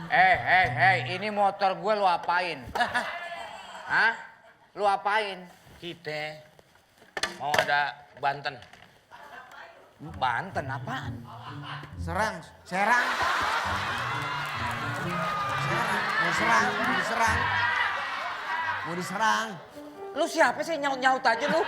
Ini motor gue lu apain? Hah? Lu apain? Kita mau ada Banten. Banten apaan? Serang. Mau diserang. Lu siapa sih nyaut-nyaut aja lu?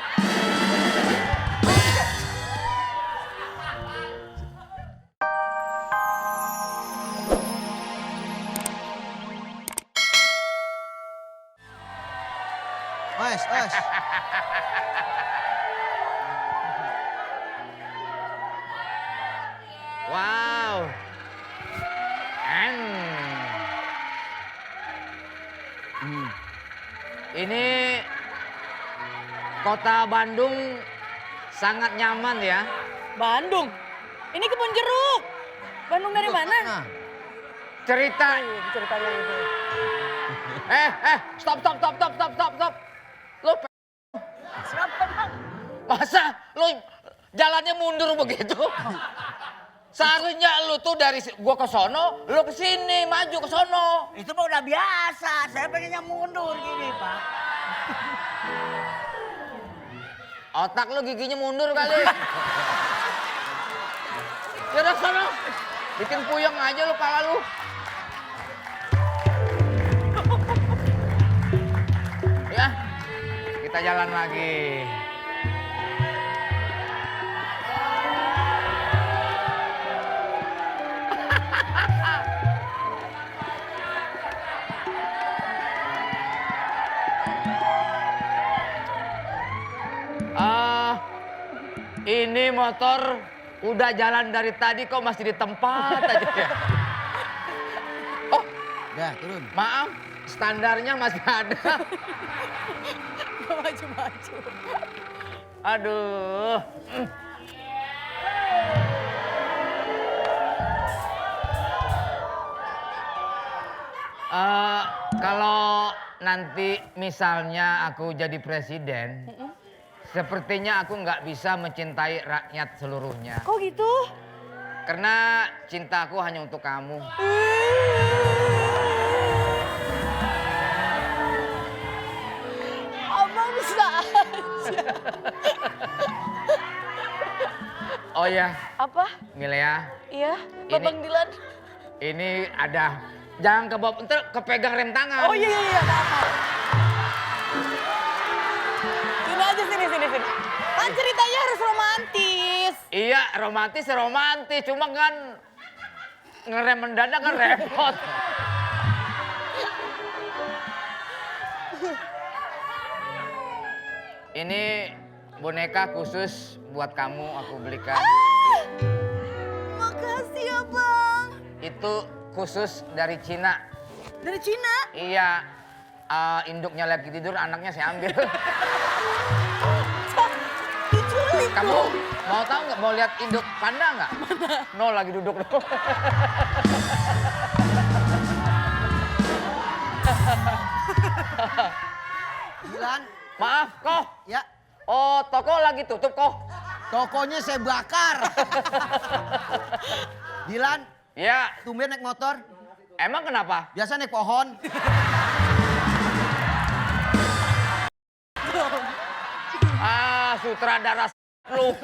Wes. Wow. Ini kota Bandung sangat nyaman ya. Bandung? Ini kebun jeruk. Bandung dari mana? Cerita. Ceritanya itu. Stop. Lu Siapa, Bang? masa lu jalannya mundur begitu? Seharusnya lu tuh dari gua ke sono, lu ke sini, maju ke sono. Itu mah udah biasa, saya pengennya mundur gini, Pak. Otak lu giginya mundur kali. Yaudah sono, bikin puyeng aja lu pala lu. Ya, kita jalan lagi. Ini motor udah jalan dari tadi kok masih di tempat aja ya. Oh, Dah, turun. maaf, standarnya masih ada. Maju-maju. Aduh. Kalau nanti misalnya aku jadi presiden, sepertinya aku nggak bisa mencintai rakyat seluruhnya. Kok gitu? Karena cintaku hanya untuk kamu. Abang bisa aja. Oh ya, Apa? Milea, Iya, Babang Dilan. ini ada. Jangan kebawa, ntar kepegang rem tangan. Oh iya, maaf. Sini aja, sini. Kan ceritanya harus romantis. Iya, romantis, cuma kan ngerem mendadak kan repot. Ini boneka khusus buat kamu aku belikan. Makasih ya, Bang. Itu khusus dari Cina. Dari Cina? Iya, induknya lagi tidur, anaknya saya ambil. Diculik. Kamu mau tahu nggak, mau lihat induk panda nggak? No, lagi duduk. Dilan. Maaf, Koh. Ya, Oh, toko lagi tutup, Koh. tokonya saya bakar. Dilan, Ya, tumben naik motor. emang kenapa? Biasa naik pohon. Sutradara lu.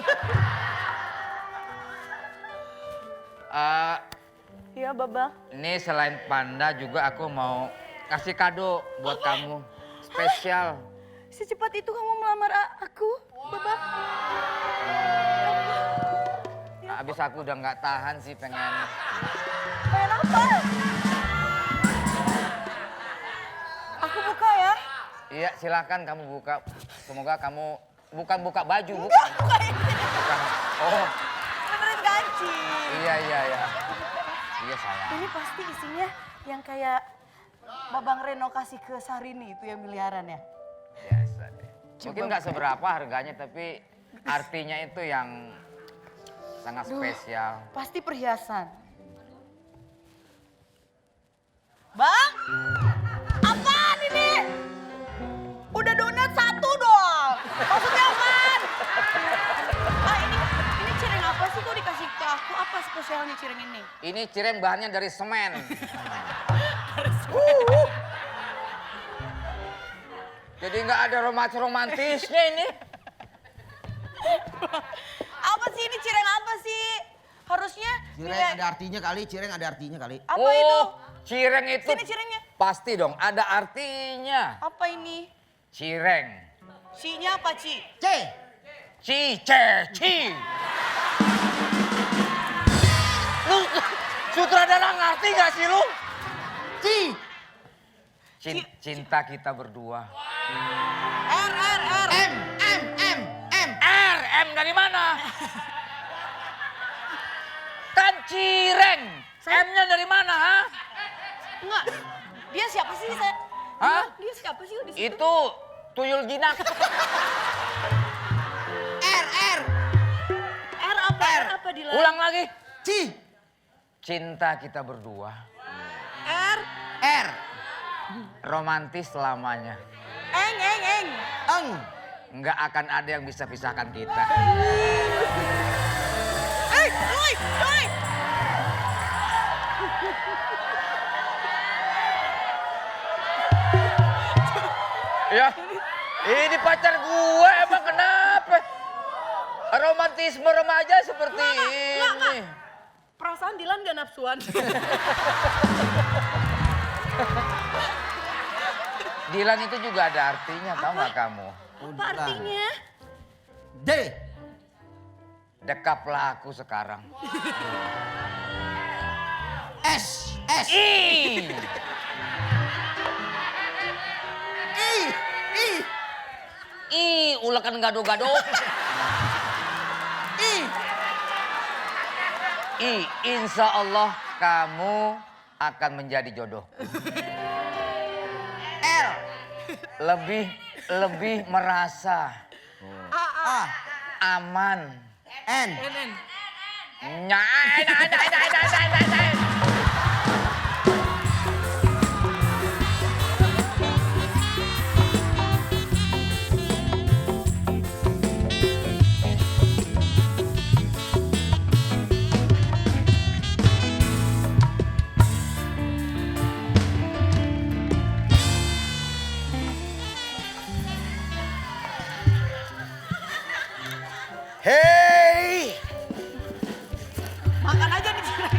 Iya, Babang. Ini selain panda juga aku mau kasih kado buat kamu. Spesial. Secepat itu kamu melamar aku, Babang? Abis aku udah nggak tahan sih pengen. Pengen apa? Aku buka ya? Iya, silakan kamu buka. Semoga kamu bukan buka baju, bukan. Buka ini. Bukan. Oh, Benerin ganci. iya. Iya sayang. Ini pasti isinya yang kayak Babang Reno kasih ke Sarini itu yang miliaran ya? Biasa deh. Mungkin nggak seberapa harganya, tapi artinya itu yang sangat spesial. Pasti perhiasan. Bang, apaan ini? Udah donat satu dong. Maksudnya apaan? Ini cireng apa sih kok dikasih ke aku? Apa spesialnya cireng ini? Ini cireng bahannya dari semen. Jadi nggak ada romantisnya ini. Apa sih ini cireng apa sih? Harusnya Cireng ada artinya kali, cireng ada artinya kali. apa itu? Cireng itu Sini cirengnya. pasti dong ada artinya. Apa ini? Cireng. Ci-nya apa, Ci? C. Ci. Lu sutradara ngerti gak sih lu? C. Cinta kita berdua. R. M. M dari mana? Kan cireng. M-nya dari mana, ha? Enggak. Dia siapa sih, saya? Hah? Dia siapa sih di situ? Itu tuyul jinak. R. R apa? R apa di Ulang lagi. C. Cinta kita berdua. R. R. Romantis selamanya. Eng. Eng. Nggak akan ada yang bisa pisahkan kita. Doi. Ya, ini pacar gue emang kenapa? Romantisme remaja seperti ini. Perasaan Dilan gak nafsuan. Dilan itu juga ada artinya, tahu nggak kamu? Apa artinya? D. Dekaplah aku sekarang. S. I. Ulakan gado-gado. Insya Allah kamu akan menjadi jodoh. L. Lebih merasa A. aman. N. Nyai. Hey. Makan aja nih cireng.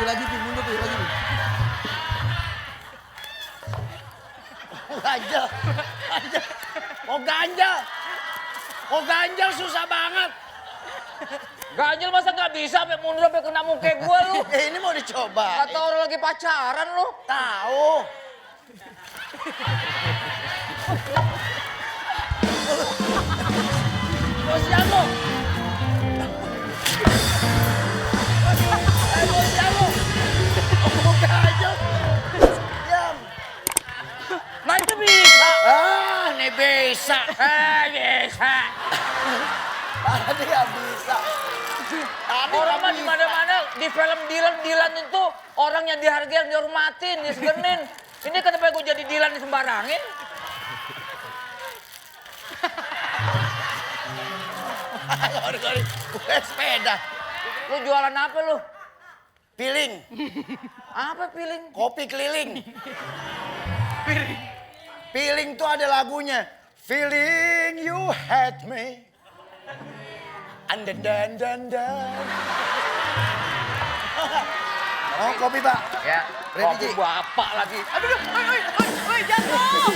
Lagi pi, mundur pi, lagi pi. Ganjal susah banget. Ganjil masa nggak bisa sampai mundur sampai kena muka gue lu. Ini mau dicoba. Kata orang lagi pacaran lu. Tahu. Bosian lu. Bosian lu. Ganjal. Diam. Nah itu bisa. Ini bisa. Bisa. Tadi nggak bisa. Orang mah di mana-mana di film Dilan itu orang yang dihargai, yang dihormatin, disegenin. Ini kenapa gue jadi Dilan disembarangin? Gue sepeda. Lu jualan apa lu? Piling. Apa piling? Kopi keliling. Piling tuh ada lagunya. Feeling you had me. And dan. Oh kopi pak. Ya, Ready, kopi Ji? bapak lagi. Aduh, oi, jatuh.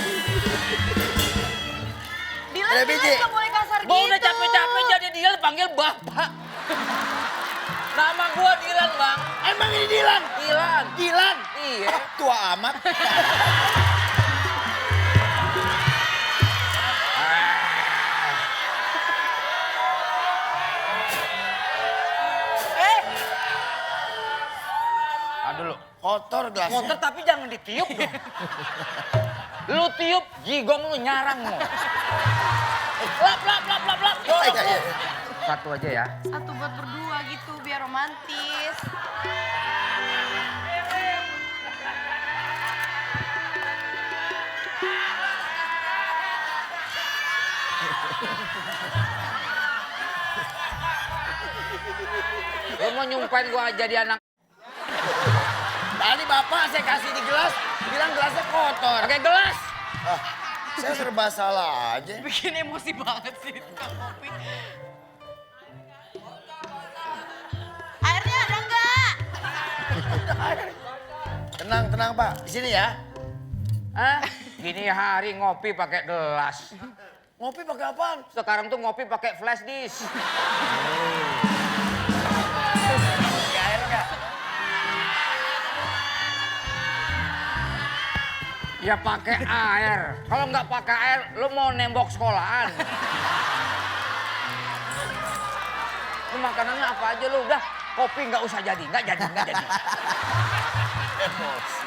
Dilan Biji. nggak boleh kasar gitu. Gua udah capek-capek jadi Dilan panggil bapak. Nama gua Dilan, Bang. Emang ini Dilan? Dilan. Dilan? Iya. Oh, tua amat. Aduh lu. Kotor gelasnya. Motor tapi jangan ditiup dong. Lu tiup, jigong lu nyarang lu. Lap. Oh, iya. Satu aja ya. Satu buat berdua gitu biar romantis. Lu mau nyumpahin gua jadi anak Tadi bapak saya kasih di gelas, bilang gelasnya kotor. pakai gelas. Ah, saya serba salah aja. Bikin emosi banget sih tukang kopi. Airnya ada enggak? Tenang, tenang Pak. Di sini ya. Hah? Gini hari ngopi pakai gelas. Ngopi pakai apaan? Sekarang tuh ngopi pakai flash disk. Pakai air nggak? Ya pakai air. Kalau nggak pakai air, lu mau nembok sekolahan. Lu makanannya apa aja lu? Udah, kopi nggak usah jadi, nggak jadi. Emosi.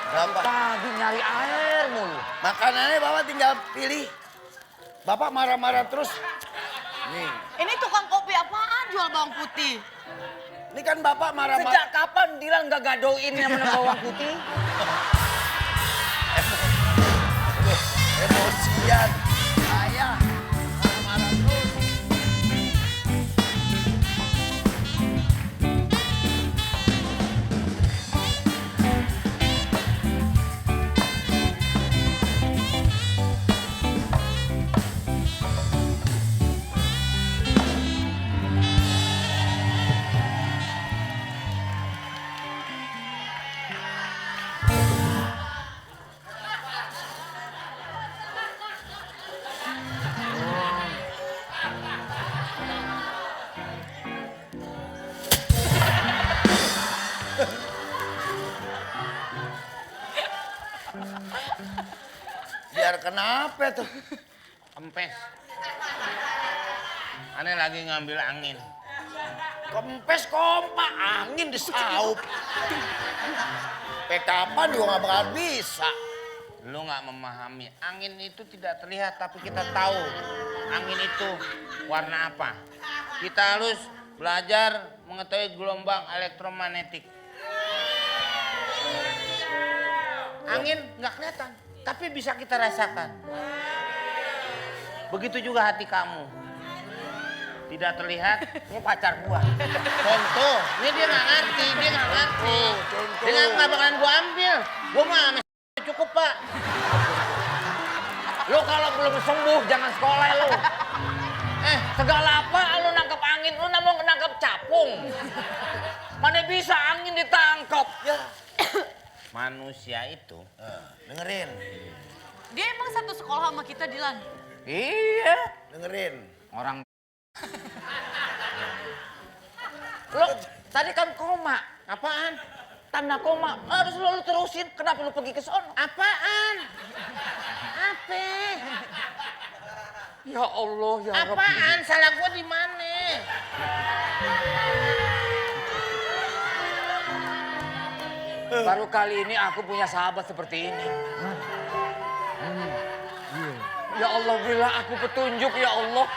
Bapak, Tadi nyari air mulu. makanannya Bapak tinggal pilih. Bapak marah-marah terus. Nih, Ini tukang kopi apaan jual bawang putih? ini kan Bapak marah-marah. Sejak kapan Dilan nggak gadoin yang mana bawang putih? Emosian. Saya marah-marah terus. Biar kenapa tuh? Kempes. Aneh lagi ngambil angin. Kempes kompak, angin disaup. Kapan juga nggak bakal bisa. Lu nggak memahami. Angin itu tidak terlihat tapi kita tahu angin itu warna apa. Kita harus belajar mengetahui gelombang elektromagnetik. Angin nggak kelihatan, tapi bisa kita rasakan. Begitu juga hati kamu. Tidak terlihat, Ini pacar gua. contoh. Ini dia nggak ngerti, dia nggak ngerti. Dia nggak bakalan gua ambil. Gua mah cukup, Pak. Lu kalau belum sembuh jangan sekolah lu. Segala apa lu nangkep angin, lu mau nangkep capung. Mana bisa angin ditangkap? Ya, Manusia itu dengerin, Dia emang satu sekolah sama kita, Dilan. Iya. dengerin. Orang lu tadi kan koma. apaan? Tanda koma. Harus lu terusin. Kenapa lu pergi ke sono? Apaan? Apa? Ya Allah, ya Rabbi. Apaan? Salah gua di mana? Baru kali ini aku punya sahabat seperti ini. Ya Allah, berilah aku petunjuk ya Allah.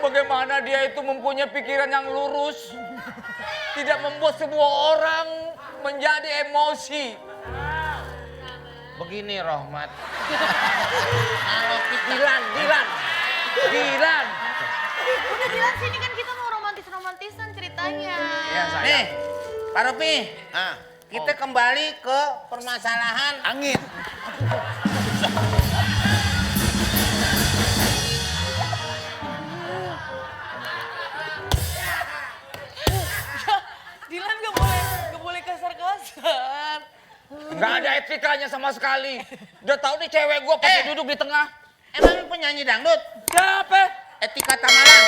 Bagaimana dia itu mempunyai pikiran yang lurus. Tidak membuat semua orang menjadi emosi. Begini, Rohmat. Dilan. Udah Dilan, sini kan kita mau romantis-romantisan ceritanya. Ya, sayang. Nih, Pak Ropi, Ah, kita kembali ke permasalahan. angin. Dilan gak boleh kasar-kasar. Nggak ada etikanya sama sekali. Udah tahu nih cewek gua pasti duduk di tengah. Emang lu penyanyi dangdut? Siapa? Etika Tamalan.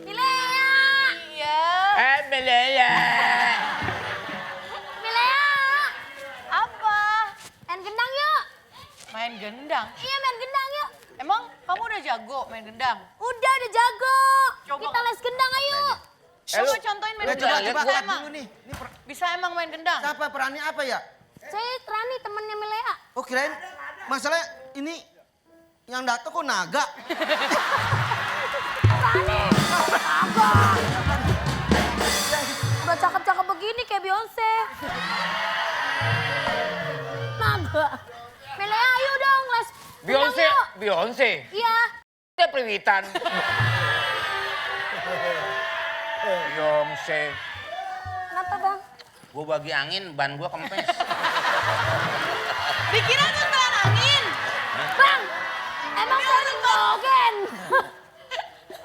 Iya. Belaya. Milea, Apa? main gendang yuk. Main gendang? Iya main gendang yuk. Emang kamu udah jago main gendang? Udah jago. Coba. Kita les gendang ayo. Coba contohin main Ya, gendang. coba Bisa lihat emang. dulu nih. Ini Bisa emang main gendang. siapa perannya apa ya? Saya Rani temennya Milea. Oh kirain masalah ini yang datang kok naga. Rani. Abang. Udah cakep-cakep begini kayak Beyonce. Naga. Milea ayo dong les. Beyonce, gendang yuk. Beyonce. Iya. Dia Priwitan. Beyonce. Kenapa bang? Gue bagi angin, ban gue kempes. Dikira nonton angin. Bang. Emang saya jogen.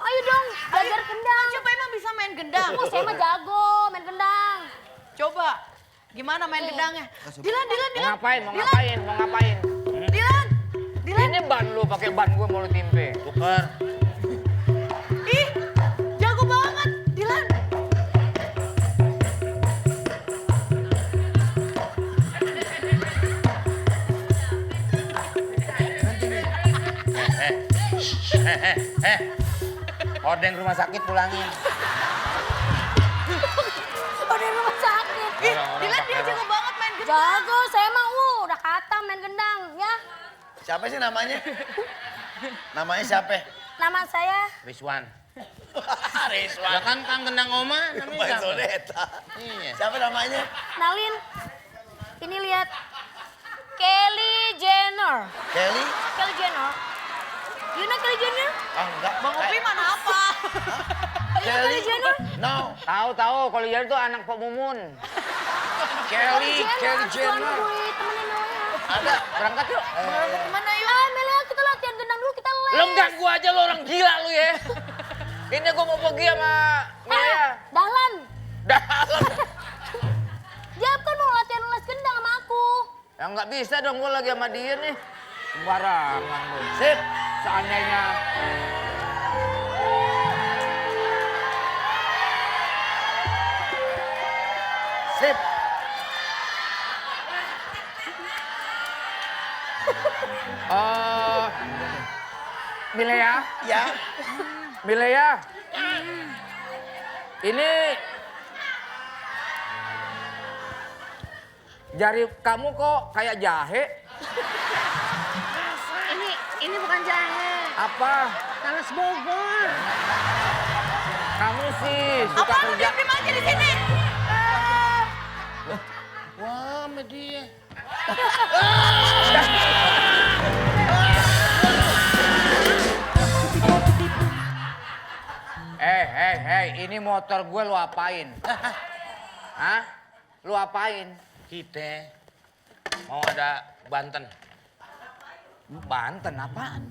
Ayo dong belajar gendang. Coba emang bisa main gendang. Oh, saya mah jago main gendang. Coba. Gimana main gendangnya? Dilan. Mau ngapain? Mau ngapain? Mau ngapain? Dilan. Ini ban lu, pakai ban gue mau lu timpe. Tuker. Ih, jago banget. Dilan. Ordeng rumah sakit pulangin. Oh di rumah sakit. Dilan dia jago banget main gendang. Jago, saya mah udah kata main gendang ya. Siapa sih namanya? Namanya siapa? Nama saya Rizwan. Rizwan. Ya kan Kang Gendang Oma namanya Baik siapa? Soneta. Iya. Siapa namanya? Nalin. Ini lihat Kelly Jenner. Kelly? Kelly Jenner. You know Kelly Jenner? Ah enggak. Bang Opi mana apa? Kelly? Jenner? No. Tahu, kalau dia tuh anak Pak Mumun. Kelly Jenner. Gue temennya Milea. Ada. Berangkat yuk. Kemana yuk? Ah Milea kita latihan gendang dulu kita les. Lo ganggu aja lo orang gila lu ya. Ini gue mau pergi sama Milea. Dahlan. Dalam. Dia kan mau latihan les gendang sama aku. Ya nggak bisa dong, gue lagi sama dia nih. Sembarangan lu. Sip. Seandainya Sip. Milea, Ya. Milea. Ini jari kamu kok kayak jahe? Ini bukan jahe. Apa? Talas Bogor. Kamu sih suka Apa lu kerja. diem aja di sini? Wah, sama dia. Ini motor gue lu apain? Hah? Lu apain? Kita mau ada Banten. Banten apaan?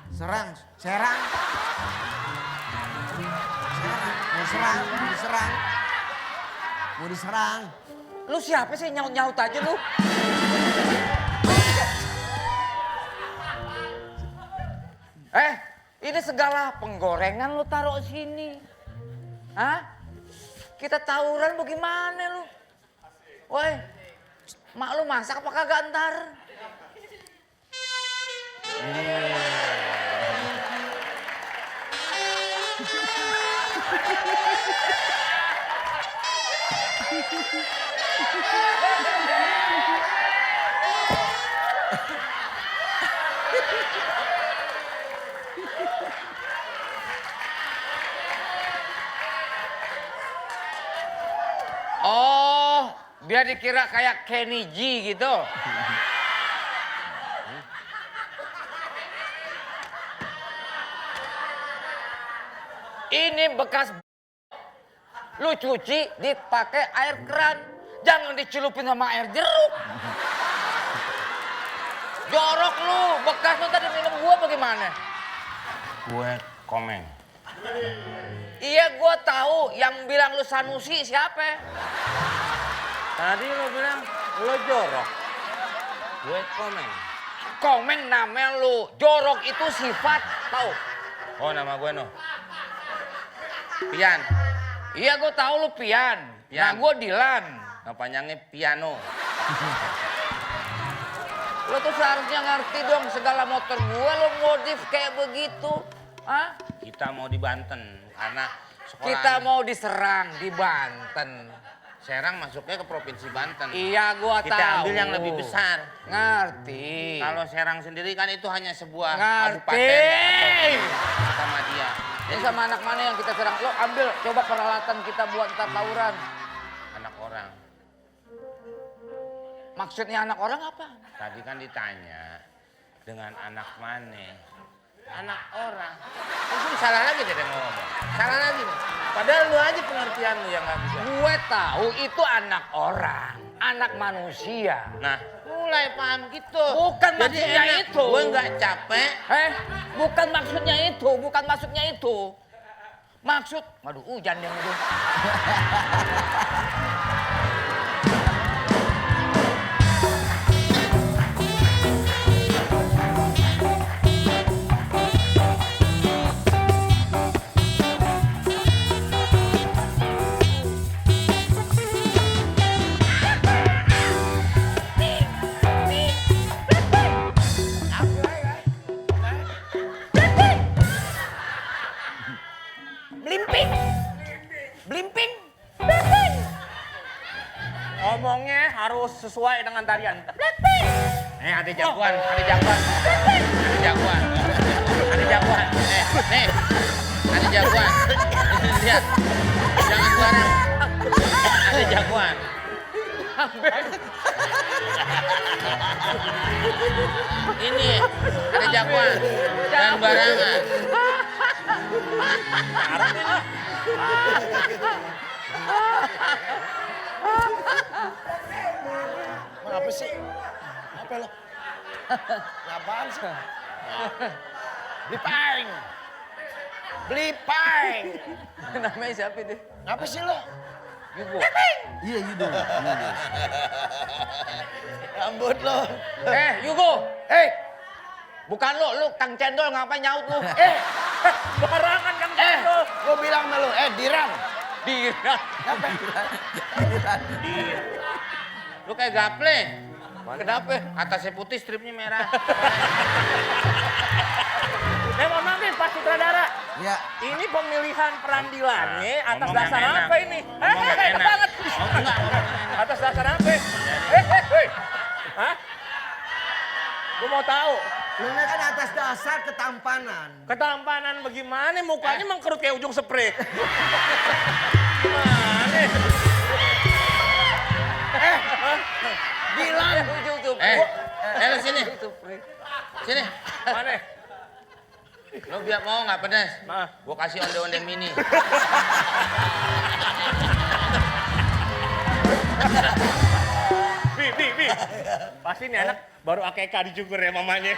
Serang. Mau diserang. Lu siapa sih nyaut-nyaut aja lu? Ini segala penggorengan lu taruh sini. Hah? Kita tawuran bagaimana lu? Woi, mak lu masak apa kagak ntar? Oh, biar dikira kayak Kenny G gitu. Ini bekas lu cuci dipakai air keran. Jangan dicelupin sama air jeruk. Jorok lu, bekas lu tadi minum gua bagaimana? Gue komeng. Iya gua tahu, yang bilang lu Sanusi siapa? Tadi lo bilang lo jorok. Gue komeng. Komeng namanya lu, jorok itu sifat, tahu? Oh, nama gue no. Pian. Iya gua tahu lu Pian. Nah Pian. gua Dilan. Nama panjangnya piano. Lu tuh seharusnya ngerti dong segala motor gua lu modif kayak begitu. Hah? Kita mau di Banten karena Kita mau diserang di Banten. Serang masuknya ke provinsi Banten. Iya, gua tahu. Kita ambil yang lebih besar. Ngerti. Kalau Serang sendiri kan itu hanya sebuah Ngerti. kabupaten sama dia. Ini sama anak mana yang kita serang? Lo ambil, coba peralatan kita buat ntar tawuran. Anak orang. Maksudnya anak orang apa? Tadi kan ditanya dengan anak mana? Anak orang. Terus salah lagi dia ngomong. Salah lagi. Padahal lu aja pengertian lu yang nggak bisa. Gue tahu itu anak orang, anak manusia. Nah, mulai paham gitu. Bukan Jadi maksudnya enak. itu. Gue nggak capek. Bukan maksudnya itu, bukan maksudnya itu. Maksud, waduh hujan yang itu. Blimping. Blimping. Ngomongnya harus sesuai dengan tarian. Ada jagoan, ada jagoan. Ada jagoan. Ada jagoan. Nih. Ada jagoan. Lihat. Jangan bareng. Ada jagoan. Ini ada jagoan. Jangan barengan. Apa sih? Apa lo? Apaan sih? Blipang. Blipang. Namanya siapa itu? Ngapa sih lo? Yugo. Iya, Yudo. Rambut lo. Yugo. Bukan Bukan lu Kang Cendol ngapain nyaut lu? Barangan Kang Cendol. Gue bilang sama lo, Diran. Dira. Lu kayak gaple. Kenapa? Atasnya putih, stripnya merah. Mohon maaf nih Pak Sutradara. Ya. Ini pemilihan perandilannya atas Ngomong dasar yang enak. apa ini? Ngomong yang Enak enak. banget. Ngomong enak. Atas dasar apa? Hah? Gue mau tahu. Lu kan atas dasar ketampanan. Ketampanan bagaimana? Mukanya mengkerut kayak ujung spray. Gimana? Dilan. Lu sini. Sini. Mana? Lu biar mau nggak pedas? Nah. Gua kasih onde-onde mini. Bi. Pasti nih anak baru akeka dicukur ya mamanya.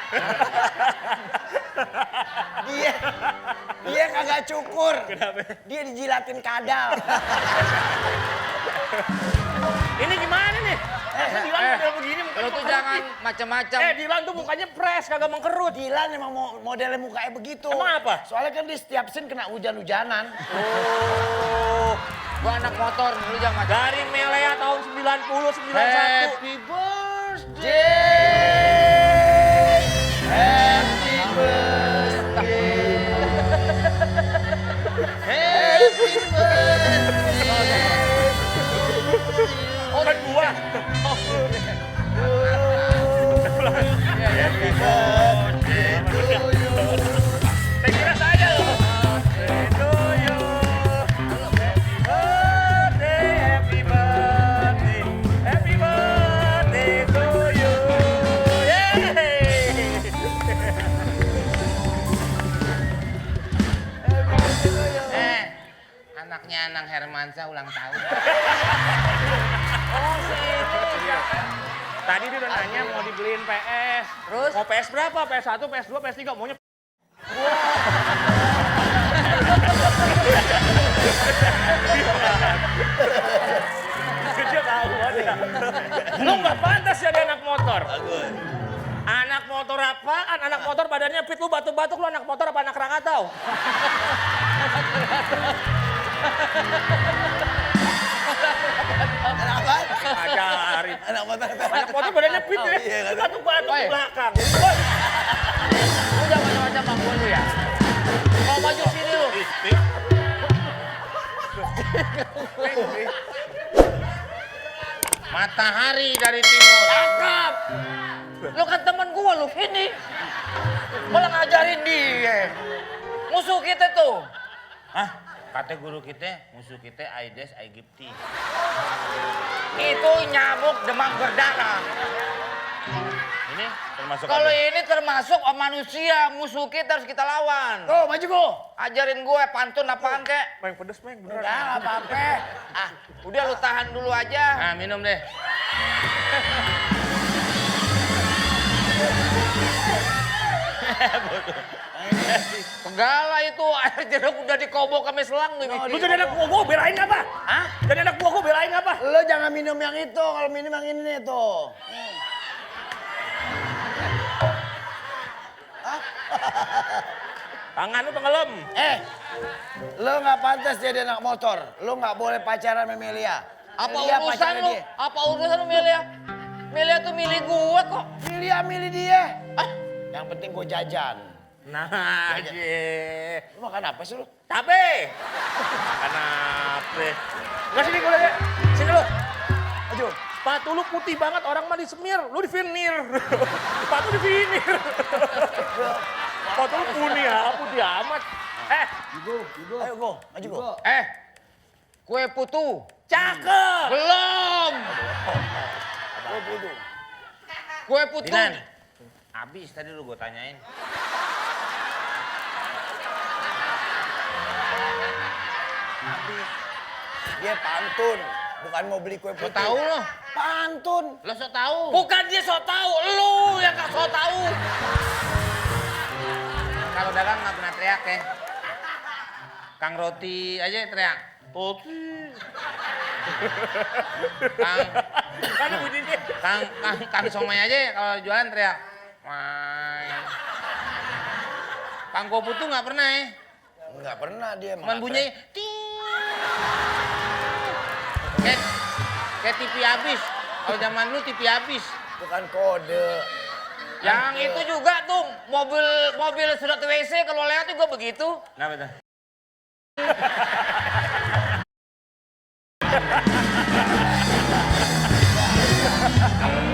Dia kagak cukur. Kenapa? Dia dijilatin kadal. Ini gimana nih? Masa Dilan model begini mukanya Lu tuh mengkerut jangan nih? macam-macam. Dilan tuh mukanya fresh, kagak mengkerut. Dilan emang modelnya mukanya begitu. Emang apa? Soalnya kan di setiap scene kena hujan-hujanan. Oh, Gua anak motor, lu jangan macam. dari Melea tahun 90, 91. Happy birthday. Happy birthday. Happy birthday. Oh, kan gua. Saya kira saya loh. Happy birthday, happy birthday to you. Anaknya Anang Hermansyah ulang tahun. Tadi dia udah nanya mau dibeliin PS. Terus? Mau PS berapa? PS1, PS2, PS3, maunya dia tahu aja. Lu nggak pantas jadi anak motor. Anak motor apaan? Anak motor badannya fit, lu batuk-batuk, lu anak motor apa anak Krakatau? Kenapa? Ajarin. Anak motor. Anak motor badannya fit ya, iya, kan? batuk-batuk di Oi. belakang. Lu jangan macam-macam bang gua lu ya. Mau maju sini lu. Matahari dari timur. Cakep. Lu kan temen gua lu, ini. Malah ngajarin dia. Musuh kita tuh. Hah? Kata guru kita, musuh kita Aedes aegypti. Itu nyamuk demam berdarah. Ini termasuk Kalau apa? ini termasuk manusia, musuh kita harus kita lawan. Go, maju go. Ajarin gue pantun apaan kek? Meng pedes, Meng. Beneran. Udah, nggak apa-apa. Ah, udah lu tahan dulu aja. Nah, minum deh. Segala itu air jeruk udah dikobok sama selang nih. Lu jadi anak buah gue belain apa? Hah? Jadi anak buah gue belain apa? Lo jangan minum yang itu, kalau minum yang ini tuh. Tangan lu tenggelam. Lo nggak pantas jadi anak motor. Lo nggak boleh pacaran sama Melia. Apa Melia urusan pacarnya lu? dia. Apa urusan lu Melia? Melia tuh milih gue kok. Melia milih dia. Yang penting gue jajan. Nah, aja. Lu makan apa sih lu? Tape. Makan apa? Nggak sini gue liat. Sini lu. Maju. Sepatu lu putih banget, orang mah disemir, lu divinir. Sepatu divinir. Sepatu lu putih amat. Ayo go, maju go. Kue putu. Cakep. Belum. Kue putu. Dilan, habis tadi lu gue tanyain. Dia pantun, bukan mau beli kue So putu. tahu lo, Pantun. lo so tahu. Bukan dia so tahu, lu yang gak so tahu. Kalau dagang nggak pernah teriak ya. Kang Roti aja teriak. Roti. Kan bunyinya. Kang Somai aja kalau jualan teriak. Mai. Kang Kopu tuh nggak pernah ya. Nggak pernah dia. Cuman bunyinya ting. Kayak TV habis. Kalau zaman dulu TV habis. Bukan kode. Yang itu juga tuh mobil sudah WC kalau lewat juga begitu. Kenapa tuh?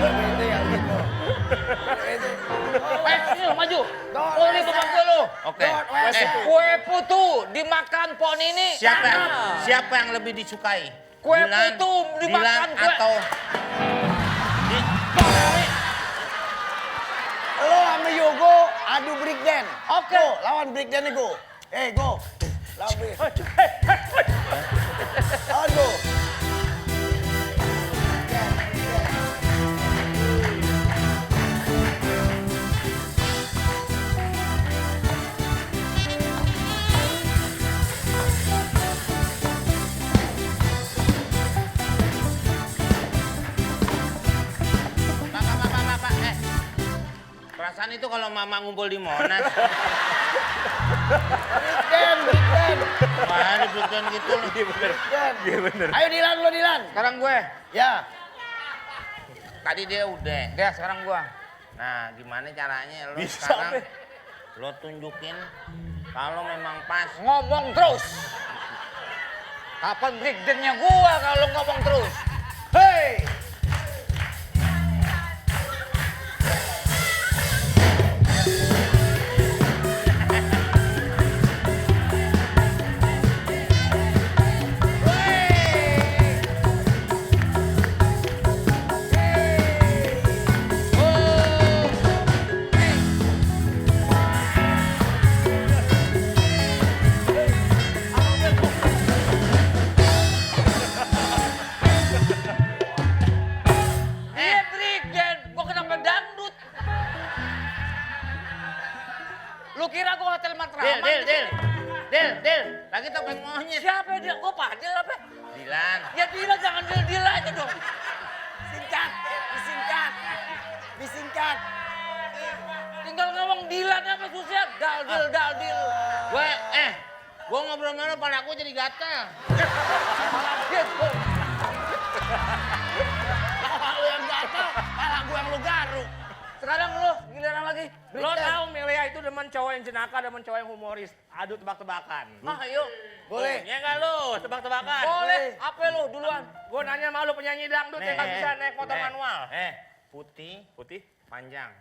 Itu yang gitu. Itu. Sini lu maju. Don't Oh ini bapak gue lu. Oke. Kue putu dimakan pohon ini. Siapa yang lebih disukai? Kue Dilan, putu dimakan Dilan kue. atau Lo sama Yogo adu breakdance. Oke. Go, lawan breakdance go. Go. Lawan break. Lawan go. Bapak. Perasaan itu kalau mama ngumpul di Monas. Breakdance. Wah, di Brooklyn gitu loh. Iya bener. Ayo Dilan, lo Dilan. Sekarang gue. Ya. Tadi dia udah. Dia sekarang gue. Nah, gimana caranya lo Bisa, sekarang Pe. lo tunjukin kalau memang pas. Ngomong terus. Kapan breakdance-nya gua kalau lu ngomong terus? Hei! Dia breakdance, gua kenapa dangdut? Lu kira gua hotel Matraman? Del, lagi topeng monyet. Siapa dia? Gua Padil apa? Dilan, Ya Dila jangan Dil aja dong. Disingkat. Tinggal ngomong Dilan apa susah? Daldil. gua ngobrol sama lo, pala gua jadi gatal. Kalau yang gatal, malah gue yang lu garuk. sekarang lu giliran lagi. Lo tahu Milea itu demen cowok yang jenaka, demen cowok yang humoris. Adu tebak-tebakan. Ayo. Boleh. Ya enggak lu, tebak-tebakan. Boleh. Apa lu duluan? Gue nanya sama lu penyanyi dangdut yang nggak bisa naik motor manual. Putih, Putih, panjang.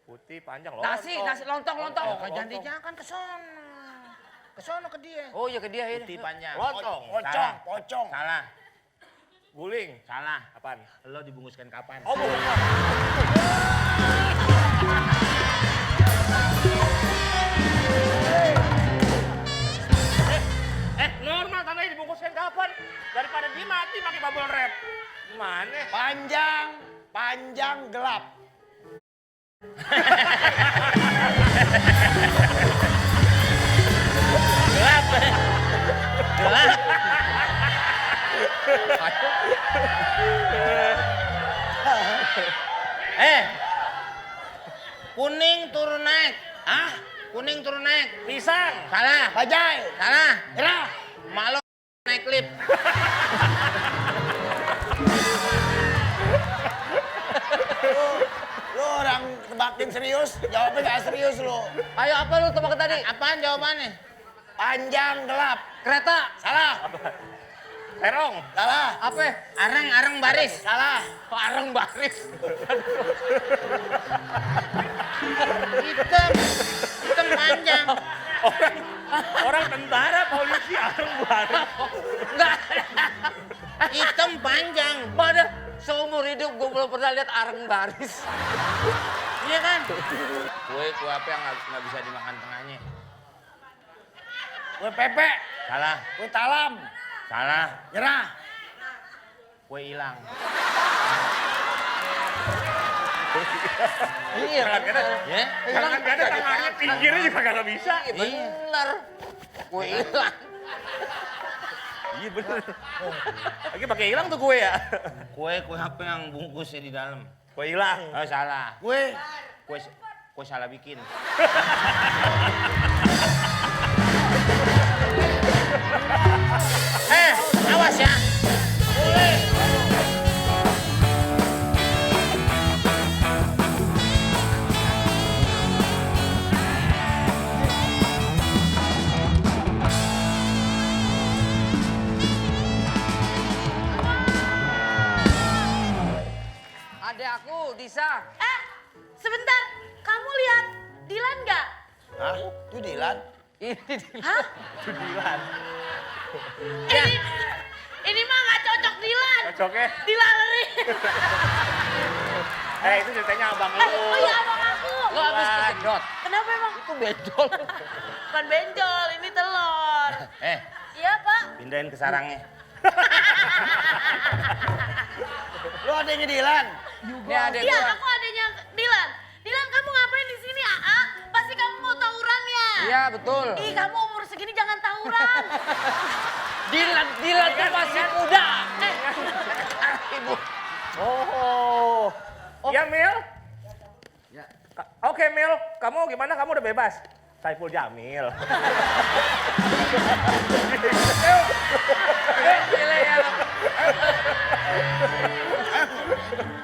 putih, panjang loh. Nasi lontong. Ke jantinya kan ke sono. Ke sono ke dia. Oh iya ke dia ya. Putih panjang. Lontong. Pocong. Salah. Guling. Salah. Apaan? Lo dibungkuskan kapan? Oh, bukan. Normal tanahnya dibungkuskan kapan? Daripada dia mati pakai bubble wrap. Gimana? Panjang gelap. Kuning turun naik. Hah? Kuning turun naik. Pisang. Salah. Bajai. Salah. Merah. Mak lo naik klip. Lu orang tebakin serius, jawabnya gak serius lu. Ayo apa lu tebak tadi? Apaan jawabannya? Panjang gelap. Kereta. Salah. Terong. Salah. Apa? Arang baris. Salah. Areng baris. Hitam. Hitam panjang. Orang tentara, polisi, areng bareng. Enggak. Hitam panjang. Mana seumur hidup gue belum pernah lihat areng baris. Iya kan? Kue apa yang nggak bisa dimakan tengahnya? Kue pepek. Salah. Kue talam. Salah. Nyerah. Kue hilang. Iya. Ya? Jangan gak ada tangannya, pinggirnya juga gak bisa. Bener. Gue hilang. Iya bener. Lagi pakai hilang tuh gue ya. Kue apa yang bungkusnya di dalam? Gue hilang. Oh salah. Kue. Kue salah bikin. Awas ya. Adek aku, Disa. Sebentar, kamu lihat Dilan nggak? Hah? Itu Dilan? Ini Hah? Dilan. Ini mah nggak cocok Dilan. Cocoknya. Dilalari. Itu ceritanya abang lu. Oh iya abang aku. lo habis kesedot. Kenapa emang? Itu benjol. Bukan benjol, ini telur. Iya Pak. Pindahin ke sarangnya. Lu adanya Dilan? Ini adek Iya, gua. aku adanya Dilan. Dilan, kamu ngapain di sini, Aa? Pasti kamu mau tawuran ya? Iya betul. Ih, kamu umur segini jangan tawuran. Dilan tuh masih muda. Ibu. Oh. Ya Mil? Ya. Oke Mil, kamu gimana? Kamu udah bebas? Saiful Jamil. Gila ya.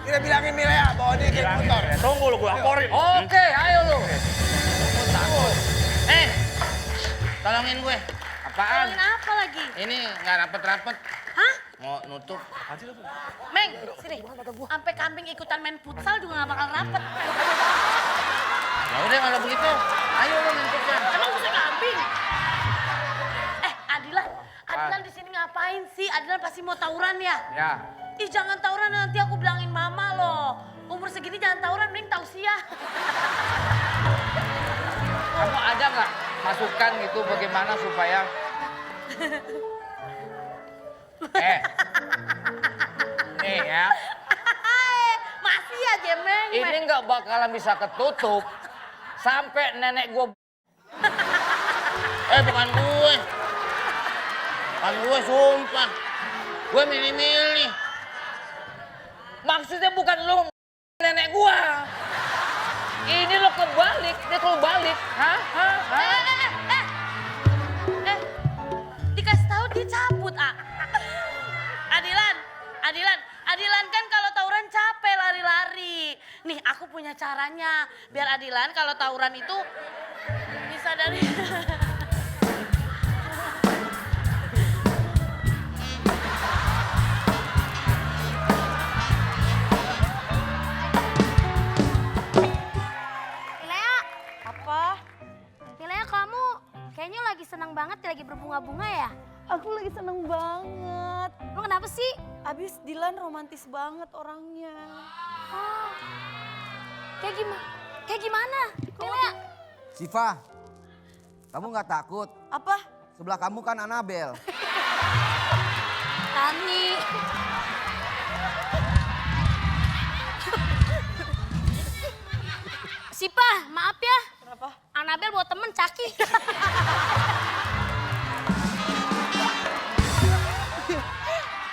Kita bilangin Milea bawa dia geng motor. Tunggu lu, gue laporin. Oke, ayo lu. Tolongin gue. Apaan? Tolongin apa lagi? Ini nggak rapet-rapet. Hah? Mau nutup. Meng, sini. Sampai kambing ikutan main futsal juga gak bakal rapet. Ya udah kalau begitu, ayo lu nutupnya. Emang bisa kambing? Adilan di sini ngapain sih? Adilan pasti mau tawuran ya? Ya. Ih jangan tawuran, nanti aku bilangin mama loh. Umur segini jangan tawuran, mending tausiah. Kamu ada nggak masukan gitu bagaimana supaya nih ya, Masih aja Meng. ini nggak bakalan bisa ketutup sampai nenek gue. Bukan gue. Bukan gue, sumpah. Gue milih-milih. Maksudnya bukan lu nenek gua. Ini lo kebalik, dia kebalik. Hah? Dikasih tahu dia cabut, ah. Adilan kan kalau tawuran capek lari-lari. Nih, aku punya caranya. Biar Adilan kalau tawuran itu bisa dari... Milea, Apa? Milea kamu kayaknya lagi senang banget, lagi berbunga-bunga ya? Aku lagi seneng banget. Lo kenapa sih? Abis Dilan romantis banget orangnya. Oh, kayak gimana? Milea, Siva, kamu nggak takut? Apa? Sebelah kamu kan Anabel. Tani. Sipa, maaf ya. Kenapa? Anabel bawa temen Caki.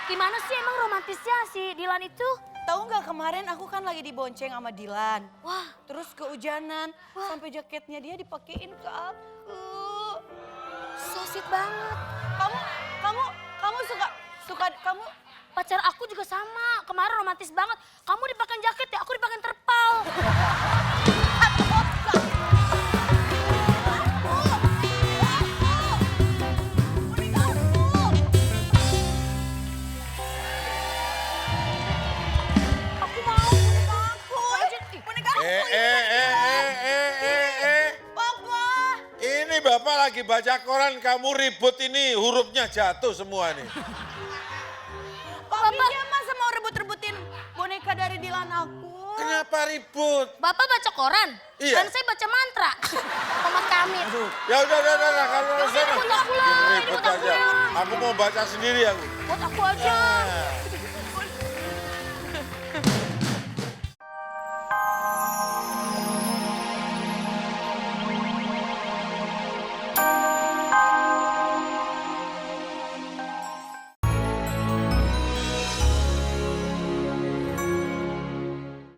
Gimana sih emang romantisnya si Dilan itu? Tahu nggak kemarin aku kan lagi dibonceng sama Dilan. Wah, Terus kehujanan, sampai jaketnya dia dipakein ke aku. so sweet banget. Kamu suka kamu Pacar aku juga sama. Kemarin romantis banget. Kamu dipakein jaket ya, aku dipakein terpal. aku mau boneka aku. Papa. Ini Bapak lagi baca koran, kamu ribut ini, hurufnya jatuh semua nih. Papi dia masa mau rebut-rebutin boneka dari Dilan aku. Kenapa ribut? Bapak baca koran? Iya. Dan saya baca mantra. Komat kami. Ya udah, kalau Ini selesai. buat aku lah, ini Ribut buat aku aja. lah. Aku mau baca sendiri aku. Buat aku aja.